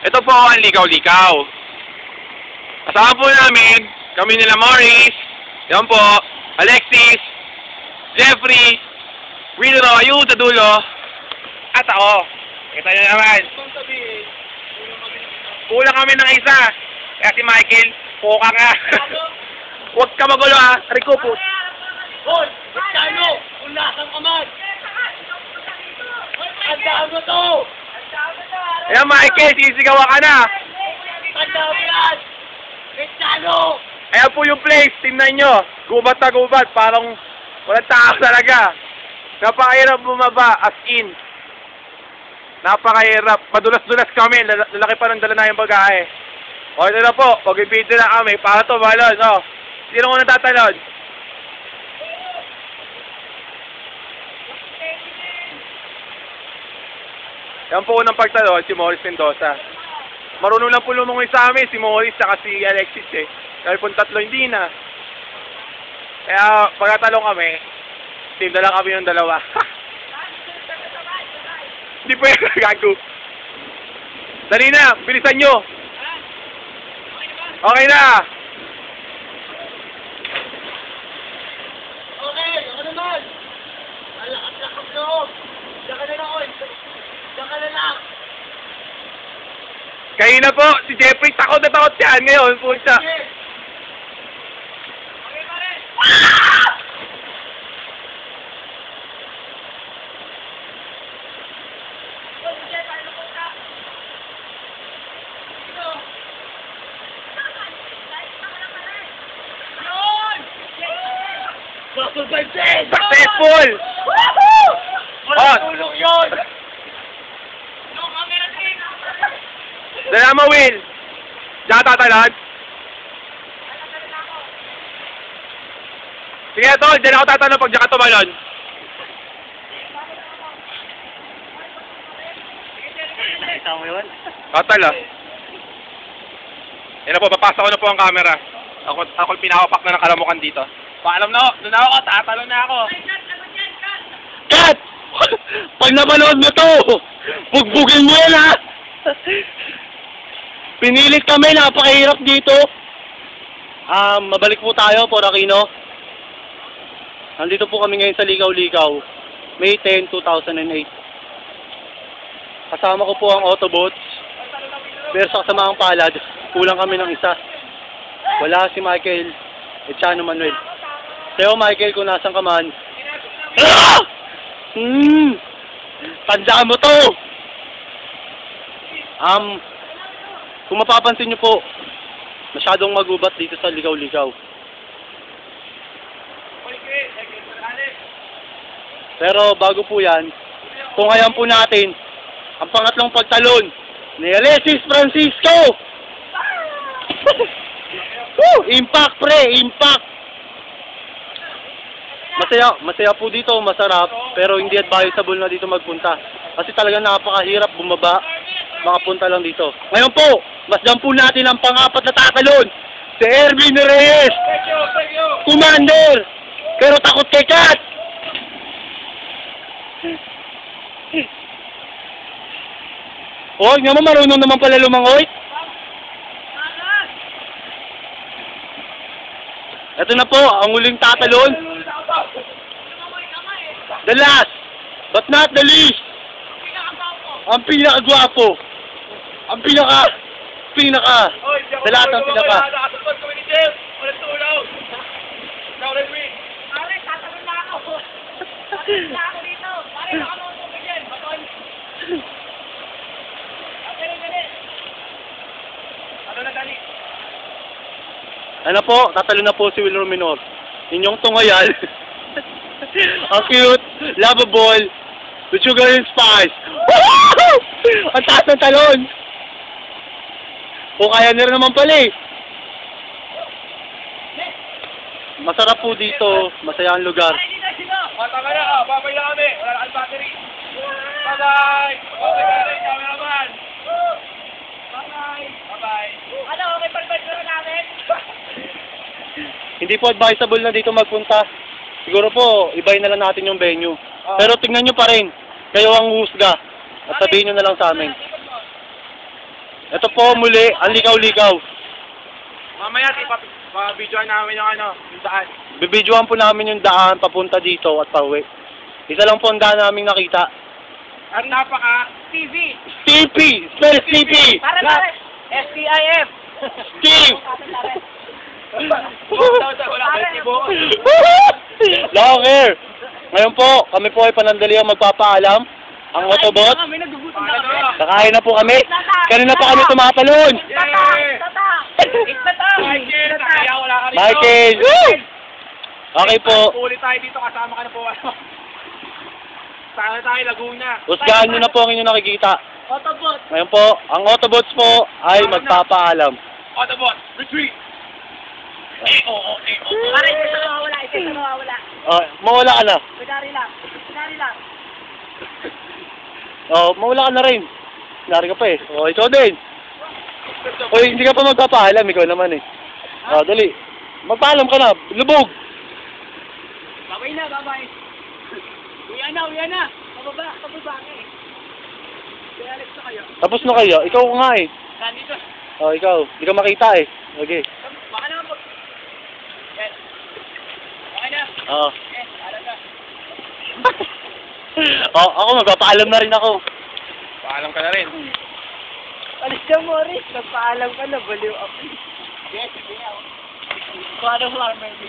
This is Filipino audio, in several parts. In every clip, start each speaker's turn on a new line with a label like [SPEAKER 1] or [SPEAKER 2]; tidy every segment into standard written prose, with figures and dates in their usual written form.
[SPEAKER 1] Ito po ang Ligaw-Ligaw. Kasama po namin, kami nila Morris, yan po, Alexis, Jeffrey, Willo ayun sa dulo, at ako. Kita nyo naman. Kulang kami ng isa. Kaya si Michael, puka nga. Huwag ka magulo ha, Rico po.
[SPEAKER 2] Hoy! Magkano? Kung nasang kamay! Ang dami to!
[SPEAKER 1] Ayan Michael, sisigawan ka na.
[SPEAKER 2] Ang dami yan! Magkano?
[SPEAKER 1] Ayan po yung place, tingnan nyo. Gubat na gubat, parang walang tao talaga. Napakahirap bumaba, as in. Napakahirap. Madulas-dulas kami, lalaki pa ng dala na yung bagahe. O ito na po, pag-ibidyo na kami. Para to, balon, o. Sino ko natatalon? Yan po unang pagtalon, si Morris Mendoza. Marunong lang po lumungoy sa amin, si Morris at si Alexis eh. Dahil po tatlo hindi na. Kaya pagkatalong kami, team na lang kami yung dalawa. Hindi po yung gago. Dali na, bilisan nyo. Okay na.
[SPEAKER 2] Okay, ako naman! Ang lakas-lakas loob! Diyan ka na lang, oy! Diyan ka na lang!
[SPEAKER 1] Kayo na po, si Jeffrey, takot na takot yan ngayon, puta.
[SPEAKER 2] Okay, pare! Survive din!
[SPEAKER 1] Successful!
[SPEAKER 2] Woohoo!
[SPEAKER 1] Oh.
[SPEAKER 2] Tulong yun!
[SPEAKER 1] Dala mo, Will. Diyan ka tatalon. Sige, tol, diyan ako tatalon pag diyan ka tumalon.
[SPEAKER 2] Nakita mo yun?
[SPEAKER 1] Total, ah. Yan na po, papasok ko na po ang camera. Ako pinakapak na ng kalamukan dito. Paalam na ako, doon ako, tatalon na ako.
[SPEAKER 2] Kat! Pag napanood mo to, bugbugin mo yan ha! Pinilit kami, napakahirap dito. Mabalik po tayo, Porakino. Nandito po kami ngayon sa Ligaw-Ligaw, May 10, 2008. Kasama ko po ang Autobots. Pero sa kasamang palad, kulang kami ng isa. Wala si Michael at Chano Manuel. Kaya Michael, kung nasan ka man, tandaan mo to! Kung mapapansin nyo po, masyadong magubat dito sa Ligaw-Ligaw. Pero bago po yan, tunghayan po natin ang pangatlong pagtalon ni Alexis Francisco! Impact pre! Impact! Masaya po dito, masarap, pero hindi advisable na dito magpunta. Kasi talagang napakahirap bumaba, makapunta lang dito. Ngayon po, masdan po natin ang pang-apat na tatalon, si Erwin Reyes! Commander! Pero takot kay Kat! Oh, nga mo marunong naman pala lumangoy? Ito na po, ang huling tatalon. The last, but not the least. Ang pinakagwapo. Ang pinaka. Sa lahat ng pinaka.
[SPEAKER 3] Pare, tatalon na ako. Tatalon na ako dito. Pare, baka mausok yan. Baton. Dali. Ano na dali?
[SPEAKER 2] Ano po, tatalo na po si Will Rominor. Inyong tungayal. Ang cute, lovable, with sugar and spice. Woohoo! Ang taas ng talon. O kaya nila naman pala eh. Masarap po dito, masaya ang lugar.
[SPEAKER 1] Tama na, babay na kami. Wala na kang battery. Bye-bye! Okay na rin, cameraman! Bye-bye!
[SPEAKER 3] Ano, okay pag-bike na namin?
[SPEAKER 2] Hindi po advisable na dito magpunta. Siguro po, ibahin na lang natin yung venue. Pero tingnan nyo pa rin. Kayo ang husga. At sabihin nyo na lang sa amin. Ito po muli, ang likaw-likaw.
[SPEAKER 1] Mamaya, pa-videoan namin yung yung daan.
[SPEAKER 2] Bibidyoan po namin yung daan papunta dito at pauwi. Isa lang po ang daan namin nakita.
[SPEAKER 1] At napaka...
[SPEAKER 3] TV.
[SPEAKER 2] Stimpy! Spell Stimpy!
[SPEAKER 3] Pare. STIF.
[SPEAKER 2] Steve!
[SPEAKER 1] Wala kayo tibo.
[SPEAKER 2] Longer! Ngayon po, kami po ay panandaliang magpapaalam. Ang Autobot.
[SPEAKER 3] May nagugutom na kami.
[SPEAKER 2] Kakain na po kami. Kanina pa kami tumatalon. Michael! Woo! Okay po.
[SPEAKER 1] Ulit tayo dito, kasama ka na po. Sana tayo, Laguna.
[SPEAKER 2] Husgahan nyo na po ang inyong nakikita.
[SPEAKER 3] Autobot.
[SPEAKER 2] Ngayon po, ang Autobots po ay magpapaalam.
[SPEAKER 1] Autobot, retreat!
[SPEAKER 3] Pare, isa na mawawala.
[SPEAKER 2] Mawala ka na.
[SPEAKER 3] Kunwari lang.
[SPEAKER 2] Mawala ka na rin. Nari ka pa eh. Ikaw din. Hindi ka pa magpapaalam. Ikaw naman eh. Dali. Magpaalam ka na. Lubog.
[SPEAKER 3] Bye-bye. Uya na. Pababa ka eh. Alex na kayo.
[SPEAKER 2] Tapos na kayo. Ikaw nga eh.
[SPEAKER 3] Nandito.
[SPEAKER 2] Ikaw. Hindi ka makita eh. Okay.
[SPEAKER 3] Baka naman po. Okay na. Alam na.
[SPEAKER 2] Ako magpapaalam na rin ako.
[SPEAKER 1] Paalam ka na rin.
[SPEAKER 3] Alis ka, Morris. Nagpaalam ka na. Baliw ako. Yes, sige ako. Paano mo lang, maybe?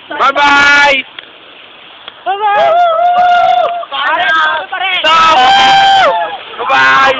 [SPEAKER 1] Bye-bye!
[SPEAKER 3] Bye-bye! Pare!
[SPEAKER 1] Stop! Bye-bye!